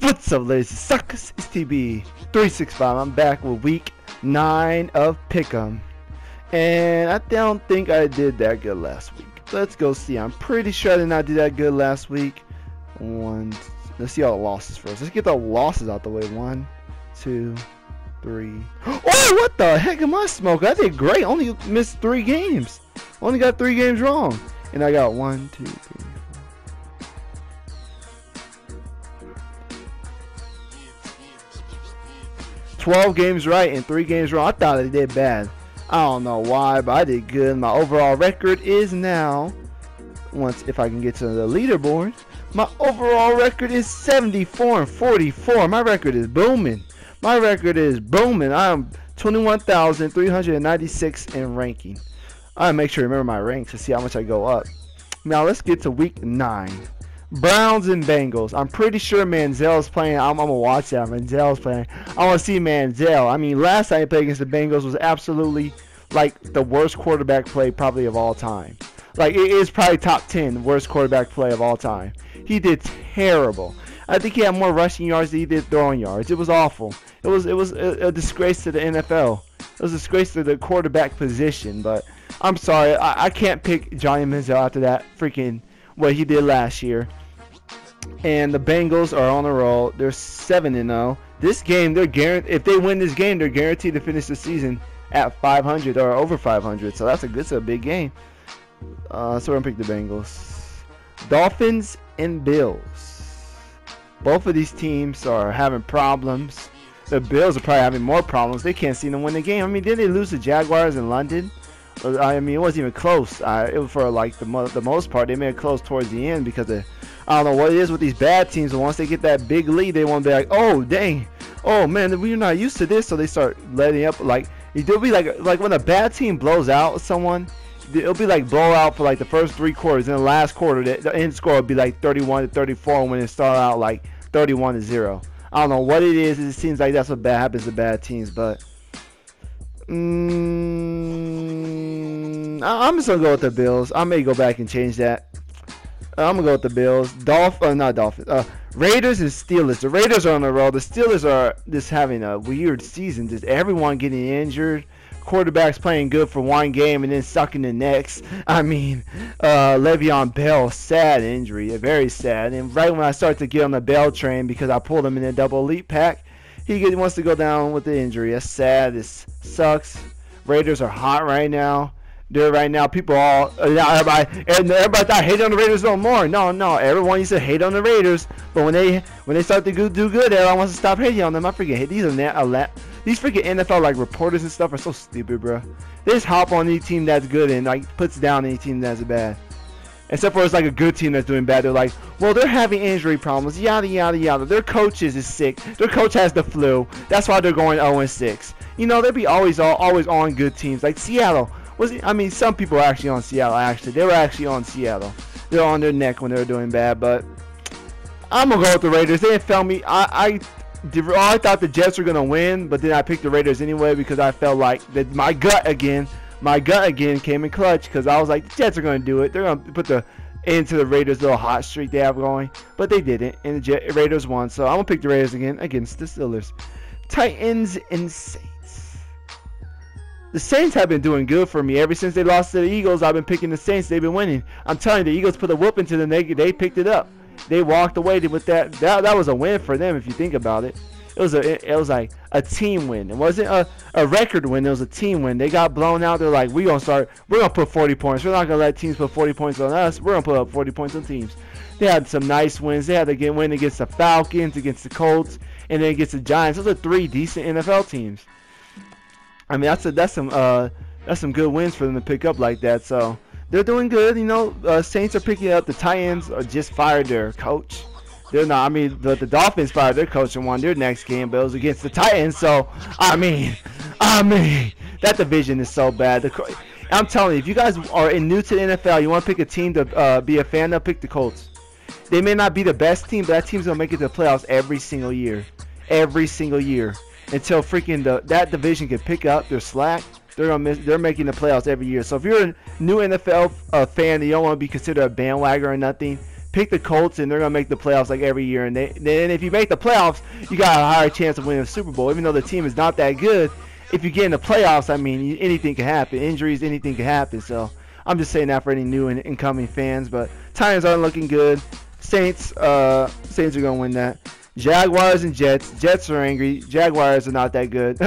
What's up, ladies and suckers? It's TB365. I'm back with week 9 of Pick'em. And I don't think I did that good last week. Let's go see. I'm pretty sure I did not do that good last week. Let's see all the losses first. Let's get the losses out the way. 1, 2, 3. Oh, what the heck am I smoking? I did great. Only missed 3 games. Only got 3 games wrong. And I got 1, 2, 3. 12 games right and 3 games wrong. I thought I did bad. I don't know why, but I did good. My overall record is now, if I can get to the leaderboard, my overall record is 74-44. My record is booming. My record is booming. I'm 21,396 in ranking. I make sure to remember my rank to see how much I go up. Now let's get to week 9. Browns and Bengals. I'm pretty sure Manziel's playing. I'm gonna watch that. Manziel's playing. I want to see Manziel. I mean, last time he played against the Bengals was absolutely like the worst quarterback play probably of all time. Like, it is probably top 10 worst quarterback play of all time. He did terrible. I think he had more rushing yards than he did throwing yards. It was awful. It was a disgrace to the NFL. It was a disgrace to the quarterback position. But I'm sorry, I can't pick Johnny Manziel after that freaking what he did last year. And the Bengals are on a roll. They're 7-0. This game, they're guaranteed. If they win this game, they're guaranteed to finish the season at 500 or over 500. So that's a big game. So we're gonna pick the Bengals. Dolphins and Bills. Both of these teams are having problems. The Bills are probably having more problems. They can't seem to win the game. I mean, didn't they lose to Jaguars in London? I mean, it wasn't even close. It was for like the most part. They made it close towards the end because of, I don't know what it is with these bad teams. But once they get that big lead, they want to be like, oh dang, oh man, we're not used to this. So they start letting up. Like it'll be like when a bad team blows out someone, it'll be like blowout for like the first 3 quarters. In the last quarter, the end score will be like 31-34 when it start out like 31-0. I don't know what it is. It seems like that's what happens to bad teams, but. I'm just gonna go with the Bills. I may go back and change that. I'm gonna go with the Bills. Not Dolphins. Raiders and Steelers. The Raiders are on the roll. The Steelers are just having a weird season. Just everyone getting injured. Quarterbacks playing good for one game and then sucking the next. I mean, Le'Veon Bell, sad injury, very sad. And right when I start to get on the Bell train because I pulled him in a double elite pack, he wants to go down with the injury. That's sad. This sucks. Raiders are hot right now. They're right now. People all everybody thought hate on the Raiders no more. No. Everyone used to hate on the Raiders, but when they start to do good, everyone wants to stop hating on them. I forget. These freaking NFL like reporters and stuff are so stupid, bro. They just hop on any team that's good and like puts down any team that's bad. Except for it's like a good team that's doing bad. They're like, well, they're having injury problems, yada, yada, yada. Their coach is sick. Their coach has the flu. That's why they're going 0-6. You know, they'll be always on good teams. Like Seattle. I mean, some people are actually on Seattle, actually. They were actually on Seattle. They're on their neck when they were doing bad. But I'm going to go with the Raiders. They didn't fail me. I thought the Jets were going to win, but then I picked the Raiders anyway because I felt like that my gut again came in clutch because I was like, the Jets are going to do it. They're going to put the into the Raiders' little hot streak they have going. But they didn't, and the Raiders won. So I'm going to pick the Raiders again against the Steelers. Titans and Saints. The Saints have been doing good for me. Ever since they lost to the Eagles, I've been picking the Saints. They've been winning. I'm telling you, the Eagles put a whoop into them. They picked it up. They walked away with that. That was a win for them if you think about it. It was like a team win. It wasn't a record win. It was a team win. They got blown out. They're like, we're gonna put 40 points. We're not gonna let teams put 40 points on us. We're gonna put up 40 points on teams. They had some nice wins. They had to win against the Falcons, against the Colts, and then against the Giants. Those are 3 decent NFL teams. I mean, that's some good wins for them to pick up like that. So they're doing good. You know, Saints are picking up. The Titans just fired their coach. They're not. I mean, the Dolphins fired their coach and won their next game, but it was against the Titans. So I mean, that division is so bad. I'm telling you, if you guys are new to the NFL, you want to pick a team to be a fan of, pick the Colts. They may not be the best team, but that team's gonna make it to the playoffs every single year. Every single year. Until freaking that division can pick up their slack, they're making the playoffs every year. So if you're a new NFL fan and you don't want to be considered a bandwagon or nothing, Pick the Colts, and they're gonna make the playoffs like every year. And then if you make the playoffs, you got a higher chance of winning the Super Bowl. Even though the team is not that good, if you get in the playoffs, I mean, anything can happen. Injuries, anything can happen. So I'm just saying that for any new and incoming fans. But Titans aren't looking good. Saints are gonna win that. Jaguars and Jets. Jets are angry. Jaguars are not that good.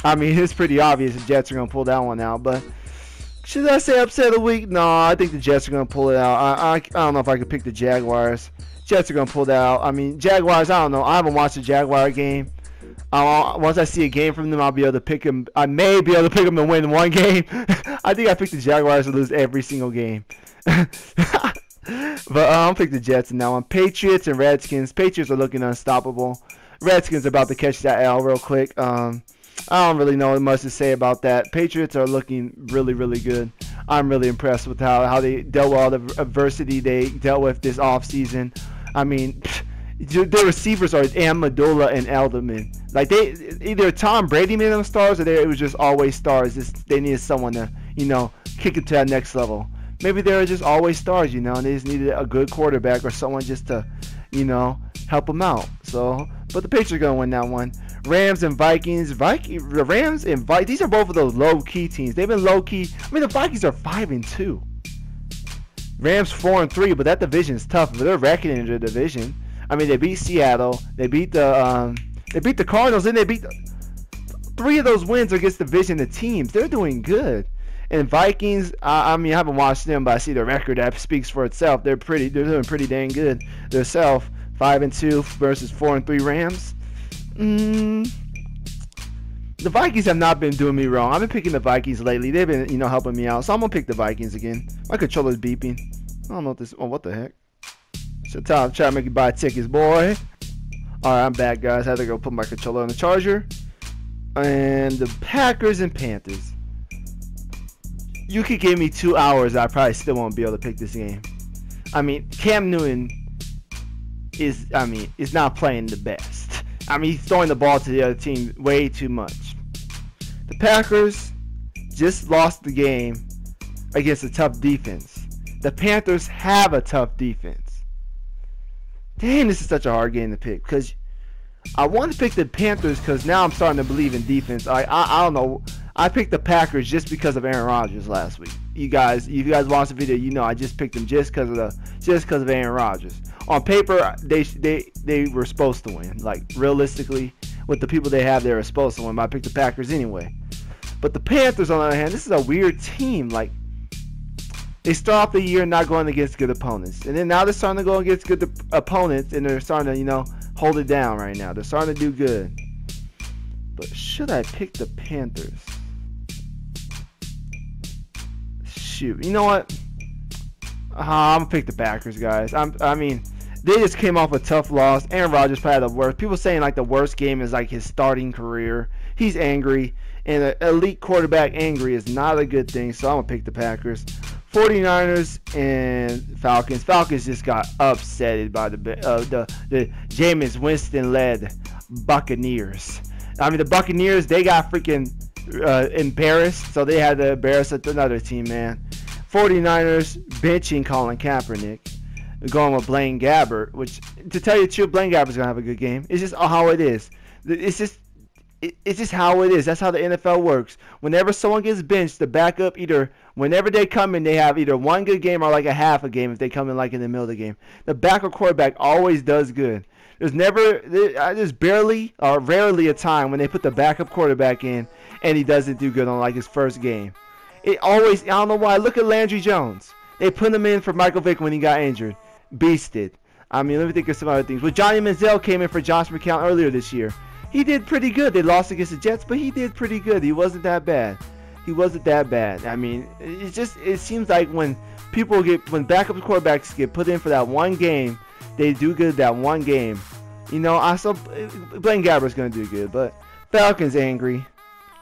I mean, it's pretty obvious the Jets are gonna pull that one out. But should I say upset of the week? No, I think the Jets are gonna pull it out. I don't know if I could pick the Jaguars. Jets are gonna pull that out. I mean, Jaguars. I don't know. I haven't watched a Jaguar game. Once I see a game from them, I'll be able to pick them. I may be able to pick them to win one game. I think I picked the Jaguars to lose every single game. But I'll pick the Jets in that one. Patriots and Redskins. Patriots are looking unstoppable. Redskins are about to catch that L real quick. I don't really know much to say about that. Patriots are looking really, really good. I'm really impressed with how they dealt with all the adversity they dealt with this offseason. I mean, their receivers are Amendola and Edelman. Like, they either Tom Brady made them stars, or it was just always stars. They needed someone to, kick it to that next level. Maybe they were just always stars, and they just needed a good quarterback or someone just to, help them out. So, but the Patriots are gonna win that one. Rams and Vikings. The Rams and Vikings. These are both of those low-key teams. They've been low-key. I mean, the Vikings are 5-2. Rams 4-3, but that division is tough. But they're reckoning in the division. I mean, they beat Seattle. They beat the Cardinals, and they beat 3 of those wins against division of teams. They're doing good. And Vikings, I mean, I haven't watched them, but I see the record that speaks for itself. They're doing pretty dang good themselves. 5-2 versus 4-3 Rams. The Vikings have not been doing me wrong. I've been picking the Vikings lately. They've been, helping me out. So I'm gonna pick the Vikings again. My controller's beeping. I don't know what this. Oh, what the heck? So Tom, try to make you buy tickets, boy. All right, I'm back, guys. I had to go put my controller on the charger. And the Packers and Panthers. You could give me 2 hours, I probably still won't be able to pick this game. I mean, Cam Newton is not playing the best. I mean, he's throwing the ball to the other team way too much. The Packers just lost the game against a tough defense. The Panthers have a tough defense. Damn, this is such a hard game to pick, because I want to pick the Panthers because now I'm starting to believe in defense. I don't know. I picked the Packers just because of Aaron Rodgers last week. You guys watched the video, I just picked them just because of Aaron Rodgers. On paper, they were supposed to win. Like, realistically, with the people they have, they were supposed to win. But I picked the Packers anyway. But the Panthers, on the other hand, this is a weird team. Like, they start off the year not going against good opponents, and then now they're starting to go against good opponents, and they're starting to hold it down right now. They're starting to do good. But should I pick the Panthers? Shoot, you know what? I'm gonna pick the Packers, guys. I mean, they just came off a tough loss. Aaron Rodgers probably had the worst. People saying like the worst game is like his starting career. He's angry, and an elite quarterback angry is not a good thing. So I'm gonna pick the Packers. 49ers and Falcons. Falcons just got upsetted by the Jameis Winston-led Buccaneers. I mean, the Buccaneers, they got freaking embarrassed, so they had to embarrass another team, man. 49ers benching Colin Kaepernick, going with Blaine Gabbert, which, to tell you the truth, Blaine Gabbert's going to have a good game. It's just how it is. It's just how it is. That's how the NFL works. Whenever someone gets benched, the backup, whenever they come in, they have either one good game or like a half a game if they come in like in the middle of the game. The backup quarterback always does good. There's barely or rarely a time when they put the backup quarterback in and he doesn't do good on like his first game. I don't know why. Look at Landry Jones. They put him in for Michael Vick when he got injured. Beasted. I mean, let me think of some other things. Well, Johnny Manziel came in for Josh McCown earlier this year. He did pretty good. They lost against the Jets, but he did pretty good. He wasn't that bad. I mean, it seems like when backup quarterbacks get put in for that one game, they do good that one game. I saw Blaine Gabbert's going to do good, but Falcons angry.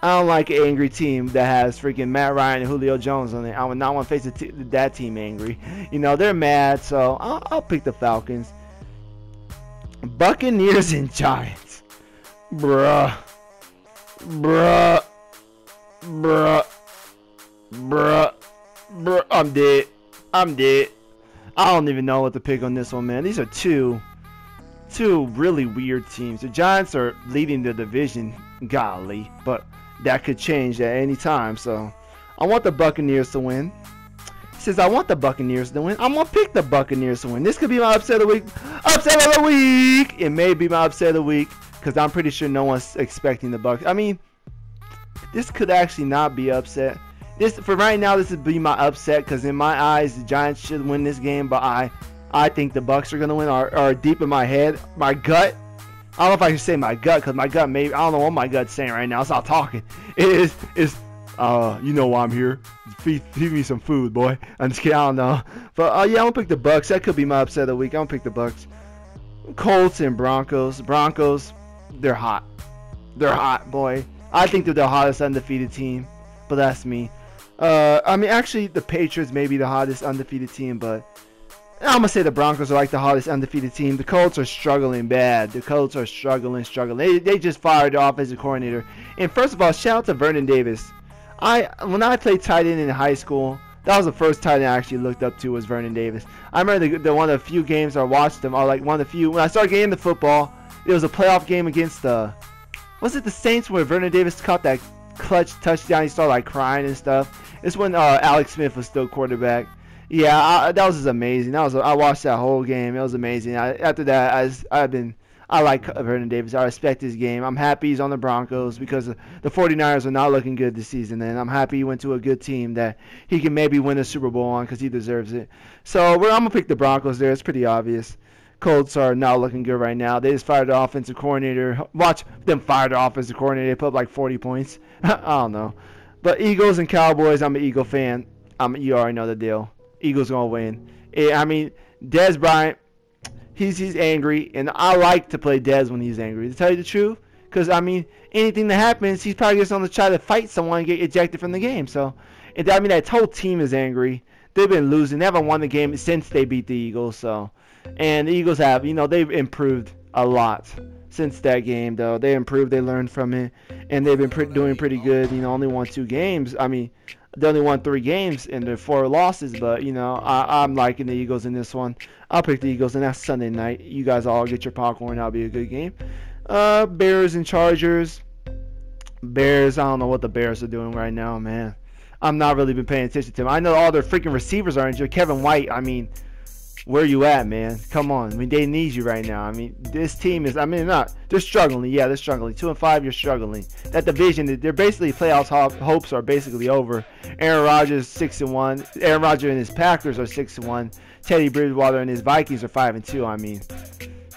I don't like an angry team that has freaking Matt Ryan and Julio Jones on it. I would not want to face that team angry. They're mad, so I'll pick the Falcons. Buccaneers and Giants. Bruh. I'm dead. I don't even know what to pick on this one, man. These are two really weird teams. The Giants are leading the division, golly, but that could change at any time. So I want the Buccaneers to win. Since I want the Buccaneers to win, I'm gonna pick the Buccaneers to win. This could be my upset of the week. Upset of the week. It may be my upset of the week because I'm pretty sure no one's expecting the Bucs. I mean, this could actually not be upset. This for right now, this would be my upset because in my eyes, the Giants should win this game, but I think the Bucs are gonna win. Or deep in my head, my gut. I don't know if I can say my gut because my gut maybe I don't know what my gut's saying right now. It's not talking. It is. You know why I'm here. Feed me some food, boy. I'm just kidding. I don't know. But yeah, I'm gonna pick the Bucs. That could be my upset of the week. I'm gonna pick the Bucs. Colts and Broncos. Broncos, they're hot. They're hot, boy. I think they're the hottest undefeated team, but that's me. I mean, actually, the Patriots may be the hottest undefeated team, but I'm gonna say the Broncos are like the hottest undefeated team. The Colts are struggling bad. The Colts are struggling. They just fired the offensive coordinator. And first of all, shout out to Vernon Davis. When I played tight end in high school, that was the first tight end I actually looked up to was Vernon Davis. I remember the one of the few games I watched him, or like one of the few when I started getting into football. It was a playoff game against was it the Saints where Vernon Davis caught that clutch touchdown? He started like crying and stuff. It's when Alex Smith was still quarterback. Yeah, that was just amazing. I watched that whole game. It was amazing. After that, I like Vernon Davis. I respect his game. I'm happy he's on the Broncos because the 49ers are not looking good this season. And I'm happy he went to a good team that he can maybe win a Super Bowl on because he deserves it. So I'm going to pick the Broncos there. It's pretty obvious. Colts are not looking good right now. They just fired the offensive coordinator. Watch them fire the offensive coordinator. They put up like 40 points. I don't know. But Eagles and Cowboys, I'm an Eagle fan. You already know the deal. Eagles going to win. I mean, Dez Bryant. He's angry, and I like to play Dez when he's angry. To tell you the truth, because I mean, anything that happens, he's probably just going to try to fight someone and get ejected from the game. So, I mean, that whole team is angry. They've been losing. They haven't won the game since they beat the Eagles. So, and the Eagles have, they've improved a lot since that game. Though they improved, they learned from it, and they've been doing pretty good. Only won 2 games. I mean, they only won 3 games and they're 4 losses, but I'm liking the Eagles in this one. I'll pick the Eagles, and that's Sunday night. You guys all get your popcorn. That'll be a good game. Bears and Chargers. Bears, I don't know what the Bears are doing right now, man. I'm not really been paying attention to them. I know all their freaking receivers are injured. Kevin White, I mean, where you at, man? Come on. I mean, they need you right now. I mean, this team is, they're struggling. Yeah, they're struggling. 2-5, you're struggling. That division, they're basically playoffs hopes are basically over. Aaron Rodgers 6-1. Aaron Rodgers and his Packers are 6-1. Teddy Bridgewater and his Vikings are 5-2. I mean,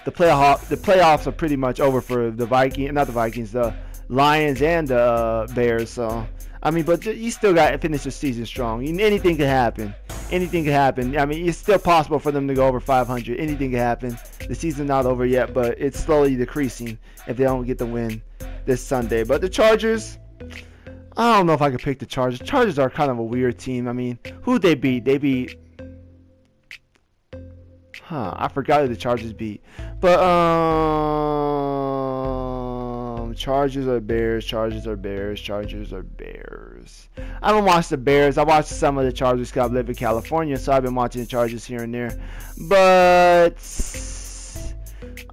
the playoffs are pretty much over for the the Lions and the Bears. So, I mean, but you still got to finish the season strong. Anything can happen. Anything can happen. I mean, it's still possible for them to go over 500. Anything can happen. The season's not over yet, but it's slowly decreasing if they don't get the win this Sunday. But the Chargers, I don't know if I could pick the Chargers. Chargers are kind of a weird team. I mean, who'd they beat? They beat... I forgot who the Chargers beat. But, Chargers are Bears. Chargers are Bears. Chargers are Bears. I haven't watched the Bears. I watched some of the Chargers because I live in California, so I've been watching the Chargers here and there. But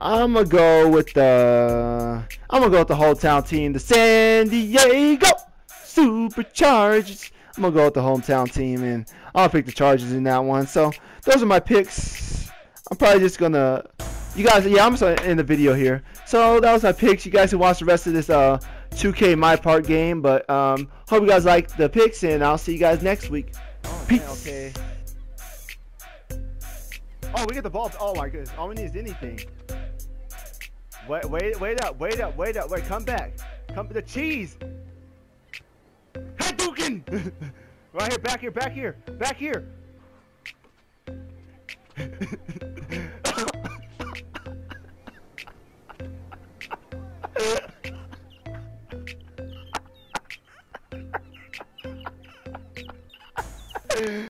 I'm gonna go with the hometown team, the San Diego Superchargers. I'm gonna go with the hometown team, and I'll pick the Chargers in that one. So those are my picks. I'm probably just gonna. You guys, yeah, I'm just gonna end the video here. So that was my picks. You guys can watch the rest of this 2K My Part game. But hope you guys like the picks, and I'll see you guys next week. Peace. Okay. Oh, we get the ball. Oh my goodness. All we need is anything. Wait up. Wait, come back. The cheese. Hadouken! Right here, back here.